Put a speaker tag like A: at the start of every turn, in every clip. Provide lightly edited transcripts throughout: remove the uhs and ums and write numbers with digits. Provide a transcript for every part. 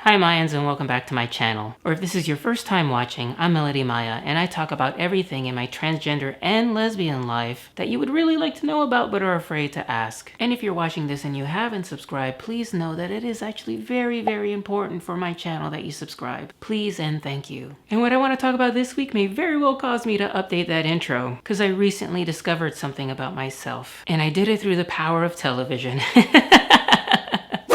A: Hi Mayans, and welcome back to my channel. Or if this is your first time watching, I'm Blvd Maia, and I talk about everything in my transgender and lesbian life that you would really like to know about but are afraid to ask. And if you're watching this and you haven't subscribed, please know that it is actually very, very important for my channel that you subscribe. Please and thank you. And what I want to talk about this week may very well cause me to update that intro, because I recently discovered something about myself. And I did it through the power of television.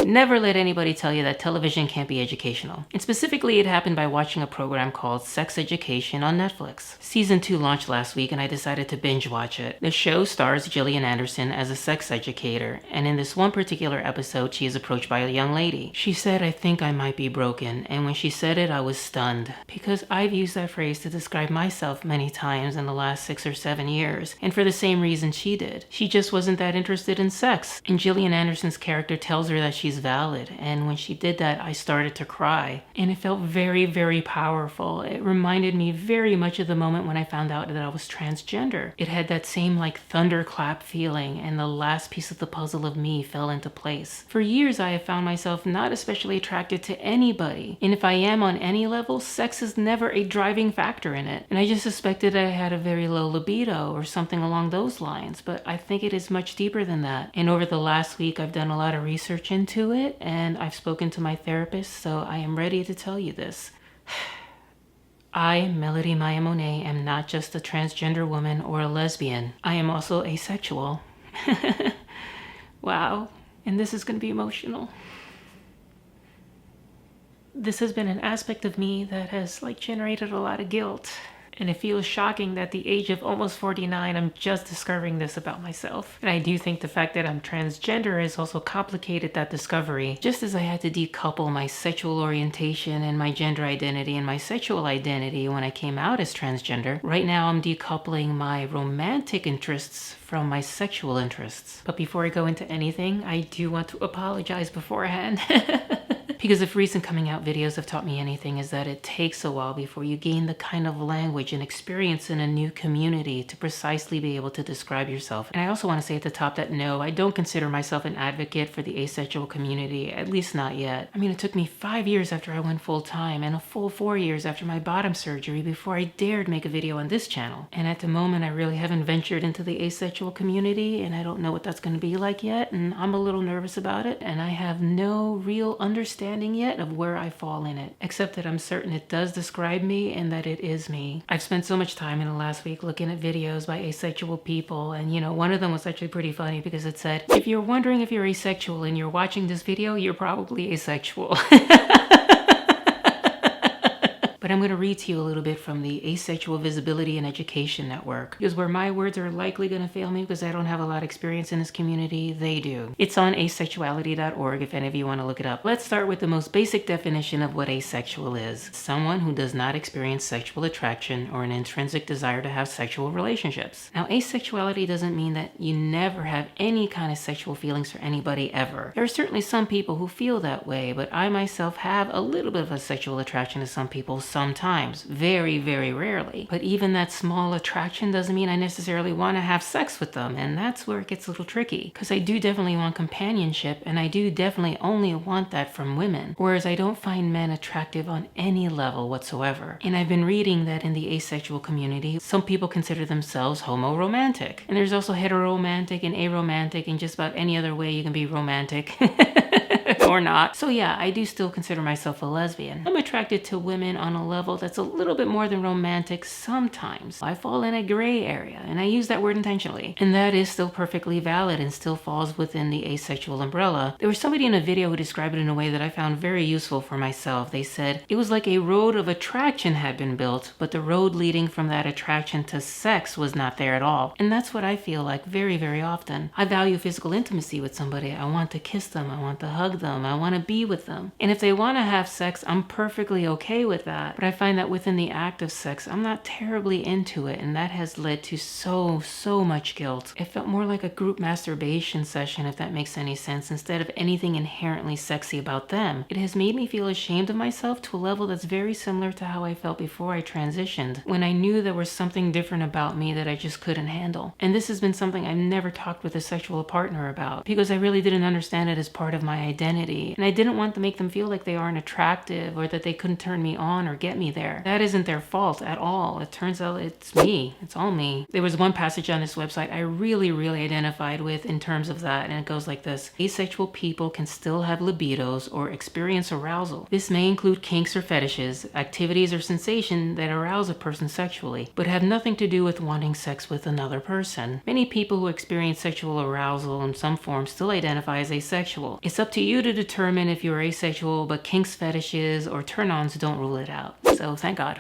A: Never let anybody tell you that television can't be educational. And specifically, it happened by watching a program called Sex Education on Netflix. Season 2 launched last week and I decided to binge watch it. The show stars Gillian Anderson as a sex educator, and in this one particular episode, she is approached by a young lady. She said, "I think I might be broken," and when she said it, I was stunned, because I've used that phrase to describe myself many times in the last 6 or 7 years, and for the same reason she did. She just wasn't that interested in sex, and Gillian Anderson's character tells her that she's valid, and when she did that, I started to cry, and it felt very, very powerful. It reminded me very much of the moment when I found out that I was transgender. It had that same like thunderclap feeling, and the last piece of the puzzle of me fell into place. For years, I have found myself not especially attracted to anybody, and if I am on any level, sex is never a driving factor in it, and I just suspected I had a very low libido or something along those lines, but I think it is much deeper than that. And over the last week, I've done a lot of research into it, and I've spoken to my therapist, so I am ready to tell you this. I, Blvd Maia Monet, am not just a transgender woman or a lesbian. I am also asexual. Wow. And this is going to be emotional. This has been an aspect of me that has generated a lot of guilt. And it feels shocking that at the age of almost 49, I'm just discovering this about myself. And I do think the fact that I'm transgender has also complicated that discovery. Just as I had to decouple my sexual orientation and my gender identity and my sexual identity when I came out as transgender, right now I'm decoupling my romantic interests from my sexual interests. But before I go into anything, I do want to apologize beforehand. Because if recent coming out videos have taught me anything, is that it takes a while before you gain the kind of language and experience in a new community to precisely be able to describe yourself. And I also want to say at the top that no, I don't consider myself an advocate for the asexual community, at least not yet. I mean, it took me 5 years after I went full time and a full 4 years after my bottom surgery before I dared make a video on this channel. And at the moment, I really haven't ventured into the asexual community, and I don't know what that's going to be like yet, and I'm a little nervous about it, and I have no real understanding yet of where I fall in it, except that I'm certain it does describe me and that it is me. I've spent so much time in the last week looking at videos by asexual people, and one of them was actually pretty funny because it said, if you're wondering if you're asexual and you're watching this video, you're probably asexual. But I'm going to read to you a little bit from the Asexual Visibility and Education Network, because where my words are likely going to fail me because I don't have a lot of experience in this community, they do. It's on asexuality.org if any of you want to look it up. Let's start with the most basic definition of what asexual is. Someone who does not experience sexual attraction or an intrinsic desire to have sexual relationships. Now, asexuality doesn't mean that you never have any kind of sexual feelings for anybody ever. There are certainly some people who feel that way, but I myself have a little bit of a sexual attraction to some people sometimes, very, very rarely. But even that small attraction doesn't mean I necessarily want to have sex with them, and that's where it gets a little tricky, because I do definitely want companionship, and I do definitely only want that from women, whereas I don't find men attractive on any level whatsoever. And I've been reading that in the asexual community, some people consider themselves homo-romantic, and there's also hetero-romantic and aromantic and just about any other way you can be romantic. Or not. So yeah, I do still consider myself a lesbian. I'm attracted to women on a level that's a little bit more than romantic sometimes. I fall in a gray area, and I use that word intentionally. And that is still perfectly valid and still falls within the asexual umbrella. There was somebody in a video who described it in a way that I found very useful for myself. They said, it was like a road of attraction had been built, but the road leading from that attraction to sex was not there at all. And that's what I feel like very, very often. I value physical intimacy with somebody. I want to kiss them. I want to hug them. I want to be with them. And if they want to have sex, I'm perfectly okay with that. But I find that within the act of sex, I'm not terribly into it, and that has led to so much guilt. It felt more like a group masturbation session, if that makes any sense, instead of anything inherently sexy about them. It has made me feel ashamed of myself to a level that's very similar to how I felt before I transitioned, when I knew there was something different about me that I just couldn't handle. And this has been something I've never talked with a sexual partner about, because I really didn't understand it as part of my identity. community, and I didn't want to make them feel like they aren't attractive or that they couldn't turn me on or get me there. That isn't their fault at all. It turns out it's me. It's all me. There was one passage on this website I really identified with in terms of that, and it goes like this. Asexual people can still have libidos or experience arousal. This may include kinks or fetishes, activities or sensation that arouse a person sexually, but have nothing to do with wanting sex with another person. Many people who experience sexual arousal in some form still identify as asexual. It's up to you to determine if you're asexual, but kinks, fetishes, or turn-ons don't rule it out. So thank God.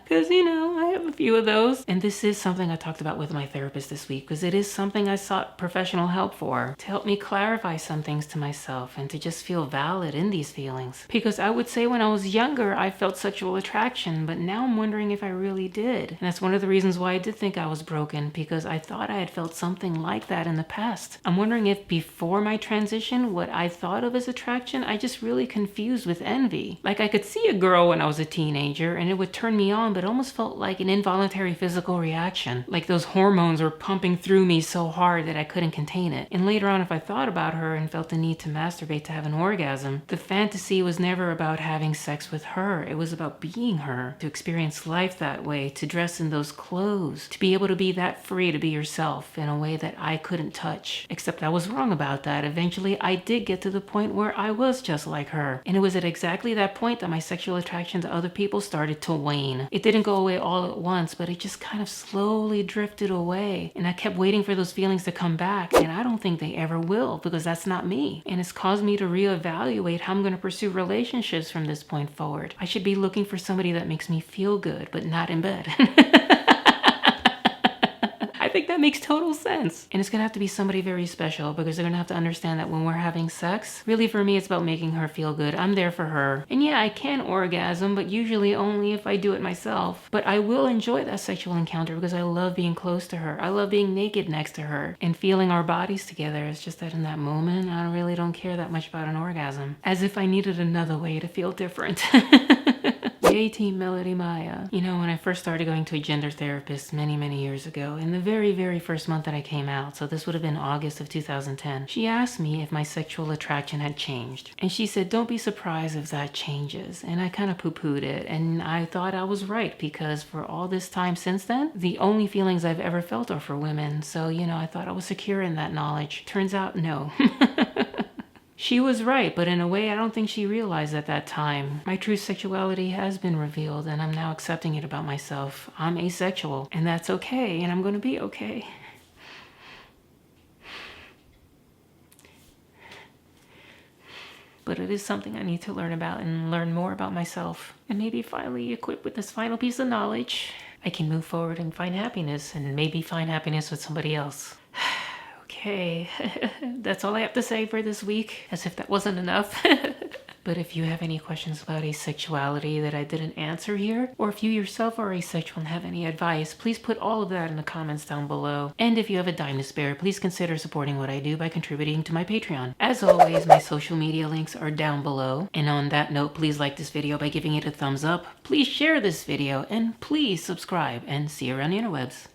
A: Because, you know, I have a few of those. And this is something I talked about with my therapist this week, because it is something I sought professional help for, to help me clarify some things to myself and to just feel valid in these feelings. Because I would say when I was younger, I felt sexual attraction, but now I'm wondering if I really did. And that's one of the reasons why I did think I was broken, because I thought I had felt something like that in the past. I'm wondering if before my transition, what I thought of as attraction, I just really confused with envy. Like I could see a girl when I was a teenager and it would turn me on, but it almost felt like an involuntary physical reaction. Like those hormones were pumping through me so hard that I couldn't contain it. And later on, if I thought about her and felt the need to masturbate to have an orgasm, the fantasy was never about having sex with her. It was about being her, to experience life that way, to dress in those clothes, to be able to be that free to be yourself in a way that I couldn't touch. Except I was wrong about that. Eventually, I did get to the point where I was just like her. And it was at exactly that point that my sexual attraction to other people started to wane. It didn't go away all at once, but it just kind of slowly drifted away. And I kept waiting for those feelings to come back, and I don't think they ever will, because that's not me. And it's caused me to reevaluate how I'm going to pursue relationships from this point forward. I should be looking for somebody that makes me feel good, but not in bed. I think that makes total sense. And it's gonna have to be somebody very special, because they're gonna have to understand that when we're having sex, really for me, it's about making her feel good. I'm there for her. And yeah, I can orgasm, but usually only if I do it myself. But I will enjoy that sexual encounter because I love being close to her. I love being naked next to her and feeling our bodies together. It's just that in that moment, I really don't care that much about an orgasm. As if I needed another way to feel different. Yay, Team Melody Maia. You know, when I first started going to a gender therapist many years ago, in the very first month that I came out, so this would have been August of 2010, she asked me if my sexual attraction had changed. And she said, don't be surprised if that changes. And I kind of poo-pooed it, and I thought I was right, because for all this time since then, the only feelings I've ever felt are for women. So, you know, I thought I was secure in that knowledge. Turns out, no. She was right, but in a way I don't think she realized at that time. My true sexuality has been revealed, and I'm now accepting it about myself. I'm asexual, and that's okay, and I'm going to be okay. But it is something I need to learn about and learn more about myself. And maybe finally, equipped with this final piece of knowledge, I can move forward and find happiness, and maybe find happiness with somebody else. Okay, that's all I have to say for this week, as if that wasn't enough. But if you have any questions about asexuality that I didn't answer here, or if you yourself are asexual and have any advice, please put all of that in the comments down below. And if you have a dime to spare, please consider supporting what I do by contributing to my Patreon. As always, my social media links are down below. And on that note, please like this video by giving it a thumbs up, please share this video, and please subscribe, and see you around the interwebs.